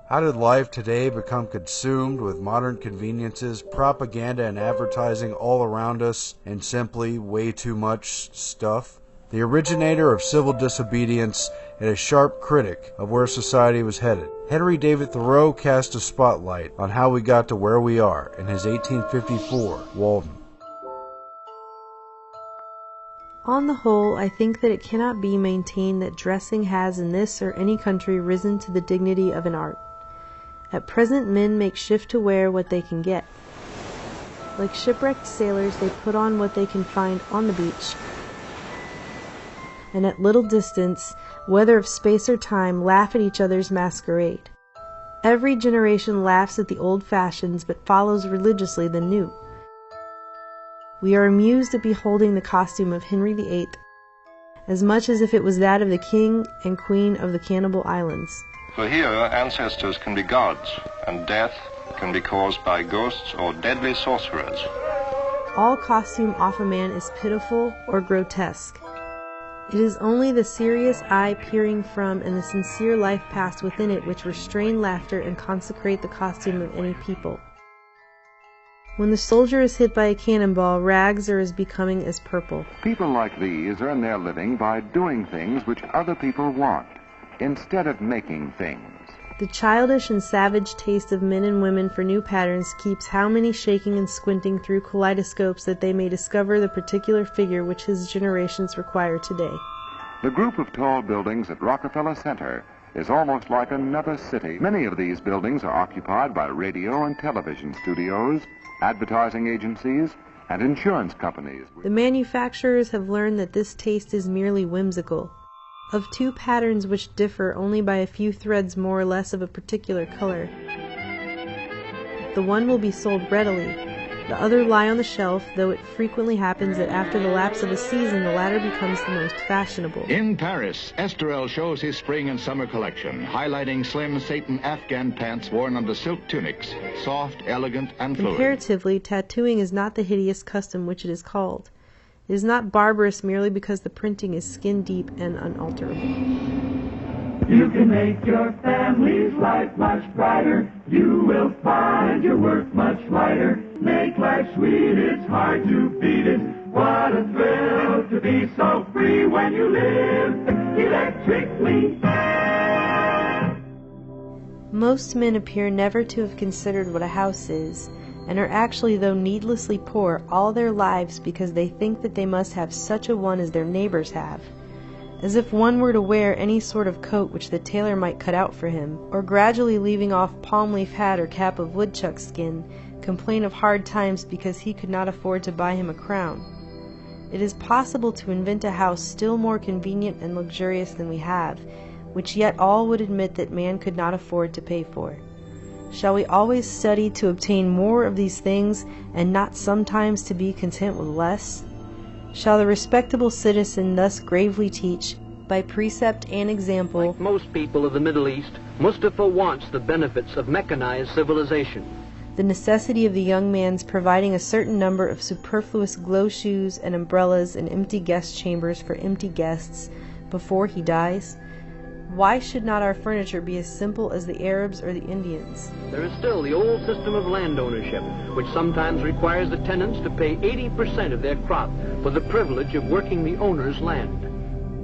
How did life today become consumed with modern conveniences, propaganda and advertising all around us, and simply way too much stuff? The originator of civil disobedience and a sharp critic of where society was headed, Henry David Thoreau cast a spotlight on how we got to where we are in his 1854 Walden. On the whole, I think that it cannot be maintained that dressing has in this or any country risen to the dignity of an art. At present, men make shift to wear what they can get. Like shipwrecked sailors, they put on what they can find on the beach, and at little distance, whether of space or time, laugh at each other's masquerade. Every generation laughs at the old fashions, but follows religiously the new. We are amused at beholding the costume of Henry VIII, as much as if it was that of the king and queen of the Cannibal Islands. For here, ancestors can be gods, and death can be caused by ghosts or deadly sorcerers. All costume off a man is pitiful or grotesque. It is only the serious eye peering from and the sincere life passed within it which restrain laughter and consecrate the costume of any people. When the soldier is hit by a cannonball, rags are as becoming as purple. People like these earn their living by doing things which other people want, instead of making things. The childish and savage taste of men and women for new patterns keeps how many shaking and squinting through kaleidoscopes that they may discover the particular figure which his generations require today. The group of tall buildings at Rockefeller Center is almost like another city. Many of these buildings are occupied by radio and television studios, advertising agencies, and insurance companies. The manufacturers have learned that this taste is merely whimsical. Of two patterns which differ only by a few threads more or less of a particular color, the one will be sold readily, the other lie on the shelf, though it frequently happens that after the lapse of a season the latter becomes the most fashionable. In Paris, Estoril shows his spring and summer collection, highlighting slim Satan Afghan pants worn under silk tunics, soft, elegant, and fluid. Comparatively, tattooing is not the hideous custom which it is called. It is not barbarous merely because the printing is skin-deep and unalterable. You can make your family's life much brighter. You will find your work much lighter. Make life sweet, it's hard to beat it. What a thrill to be so free when you live electrically. Most men appear never to have considered what a house is, and are actually, though needlessly poor, all their lives because they think that they must have such a one as their neighbors have, as if one were to wear any sort of coat which the tailor might cut out for him, or gradually leaving off palm-leaf hat or cap of woodchuck skin, complain of hard times because he could not afford to buy him a crown. It is possible to invent a house still more convenient and luxurious than we have, which yet all would admit that man could not afford to pay for. Shall we always study to obtain more of these things, and not sometimes to be content with less? Shall the respectable citizen thus gravely teach, by precept and example, like most people of the Middle East, Mustafa wants the benefits of mechanized civilization, the necessity of the young man's providing a certain number of superfluous glow shoes and umbrellas and empty guest chambers for empty guests before he dies? Why should not our furniture be as simple as the Arabs or the Indians? There is still the old system of land ownership, which sometimes requires the tenants to pay 80% of their crop for the privilege of working the owner's land.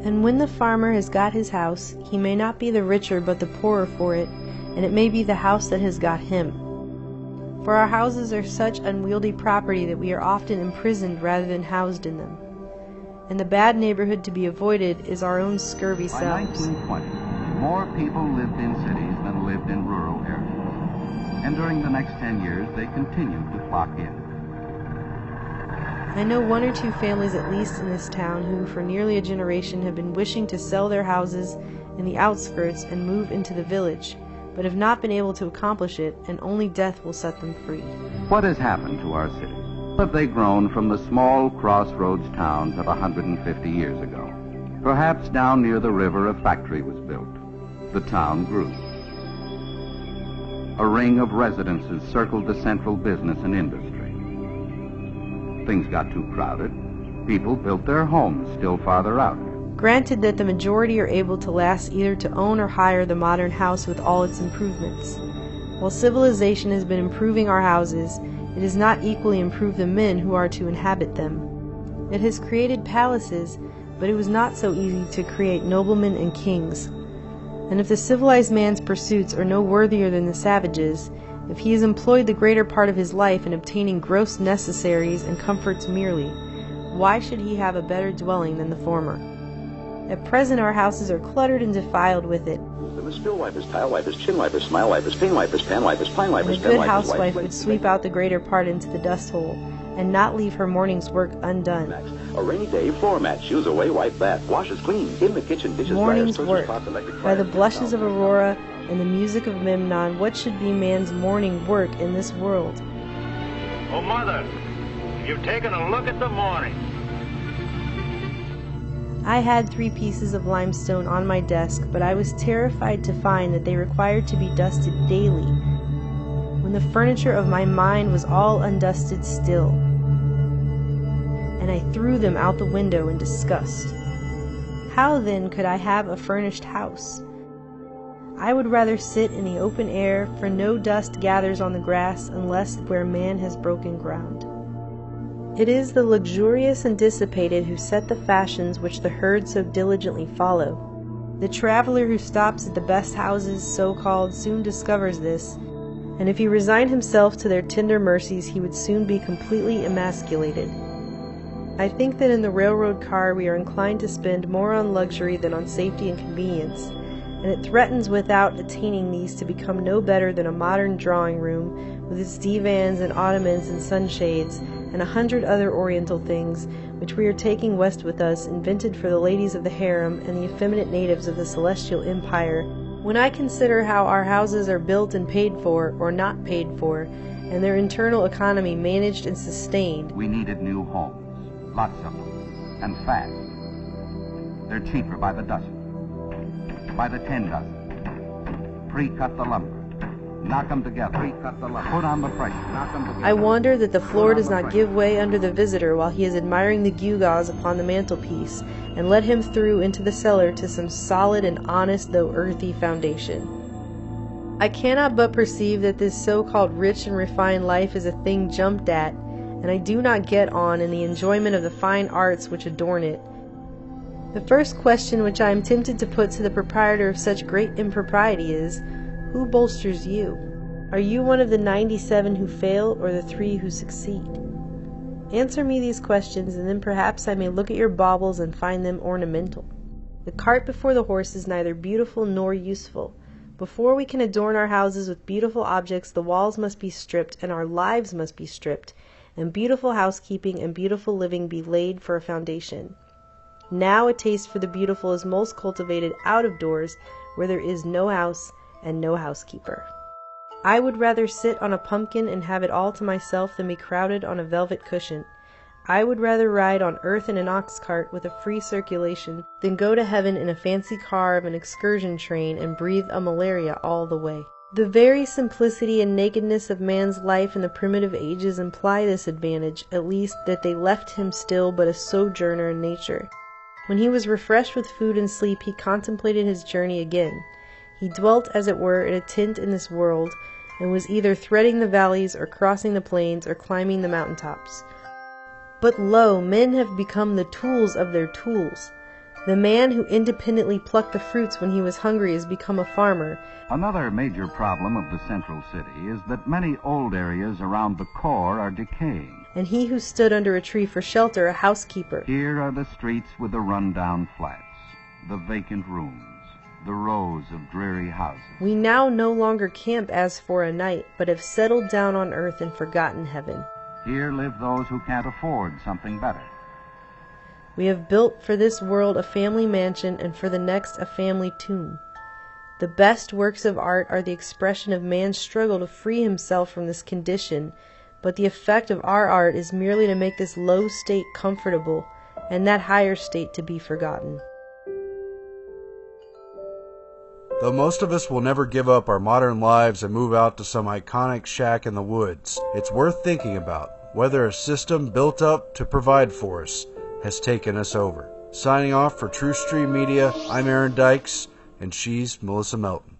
And when the farmer has got his house, he may not be the richer but the poorer for it, and it may be the house that has got him. For our houses are such unwieldy property that we are often imprisoned rather than housed in them. And the bad neighborhood to be avoided is our own scurvy By selves. 1920, more people lived in cities than lived in rural areas. And during the next 10 years, they continued to flock in. I know one or two families at least in this town who for nearly a generation have been wishing to sell their houses in the outskirts and move into the village, but have not been able to accomplish it, and only death will set them free. What has happened to our cities? Have they grown from the small crossroads towns of 150 years ago? Perhaps down near the river a factory was built. The town grew. A ring of residences circled the central business and industry. Things got too crowded. People built their homes still farther out. Granted that the majority are able to last either to own or hire the modern house with all its improvements. While civilization has been improving our houses, it has not equally improved the men who are to inhabit them. It has created palaces, but it was not so easy to create noblemen and kings. And if the civilized man's pursuits are no worthier than the savages, if he has employed the greater part of his life in obtaining gross necessaries and comforts merely, why should he have a better dwelling than the former? At present our houses are cluttered and defiled with it. There was spill wipers, tile wipers, chin wipers, smile wipers, pain wipers, pan wipers, pine wipers, And a good housewife would sweep out the greater part into the dust hole, and not leave her morning's work undone. A rainy day floor mat, shoes away, wipe that, washes clean, in the kitchen, dishes, Morning's fryers, work. pots, electric By the fryers, blushes of Aurora and the music of Memnon, what should be man's morning work in this world? Oh, Mother, you've taken a look at the morning. I had 3 pieces of limestone on my desk, but I was terrified to find that they required to be dusted daily, when the furniture of my mind was all undusted still, and I threw them out the window in disgust. How then could I have a furnished house? I would rather sit in the open air, for no dust gathers on the grass unless where man has broken ground. It is the luxurious and dissipated who set the fashions which the herd so diligently follow. The traveler who stops at the best houses, so-called, soon discovers this, and if he resigned himself to their tender mercies, he would soon be completely emasculated. I think that in the railroad car we are inclined to spend more on luxury than on safety and convenience, and it threatens without attaining these to become no better than a modern drawing room, with its divans and ottomans and sunshades, and 100 other oriental things, which we are taking west with us, invented for the ladies of the harem and the effeminate natives of the celestial empire. When I consider how our houses are built and paid for, or not paid for, and their internal economy managed and sustained. We needed new homes, lots of them, and fast. They're cheaper by the dozen, by the 10 dozen. Pre-cut the lumber. Knock them together. Pre-cut the lumber. Put on the pressure. Knock them together. I wonder that the floor does not give way under the visitor while he is admiring the gewgaws upon the mantelpiece, and let him through into the cellar to some solid and honest though earthy foundation. I cannot but perceive that this so-called rich and refined life is a thing jumped at, and I do not get on in the enjoyment of the fine arts which adorn it. The first question which I am tempted to put to the proprietor of such great impropriety is, who bolsters you? Are you one of the 97 who fail, or the 3 who succeed? Answer me these questions, and then perhaps I may look at your baubles and find them ornamental. The cart before the horse is neither beautiful nor useful. Before we can adorn our houses with beautiful objects, the walls must be stripped, and our lives must be stripped, and beautiful housekeeping and beautiful living be laid for a foundation. Now a taste for the beautiful is most cultivated out of doors, where there is no house and no housekeeper. I would rather sit on a pumpkin and have it all to myself than be crowded on a velvet cushion. I would rather ride on earth in an ox cart with a free circulation than go to heaven in a fancy car of an excursion train and breathe a malaria all the way. The very simplicity and nakedness of man's life in the primitive ages imply this advantage, at least that they left him still but a sojourner in nature. When he was refreshed with food and sleep, he contemplated his journey again. He dwelt, as it were, in a tent in this world, and was either threading the valleys, or crossing the plains, or climbing the mountain tops. But lo, men have become the tools of their tools. The man who independently plucked the fruits when he was hungry has become a farmer. Another major problem of the central city is that many old areas around the core are decaying. And he who stood under a tree for shelter, a housekeeper. Here are the streets with the run-down flats, the vacant rooms, the rows of dreary houses. We now no longer camp as for a night, but have settled down on earth and forgotten heaven. Here live those who can't afford something better. We have built for this world a family mansion, and for the next a family tomb. The best works of art are the expression of man's struggle to free himself from this condition, but the effect of our art is merely to make this low state comfortable, and that higher state to be forgotten. Though most of us will never give up our modern lives and move out to some iconic shack in the woods, it's worth thinking about whether a system built up to provide for us has taken us over. Signing off for True Stream Media, I'm Aaron Dykes, and she's Melissa Melton.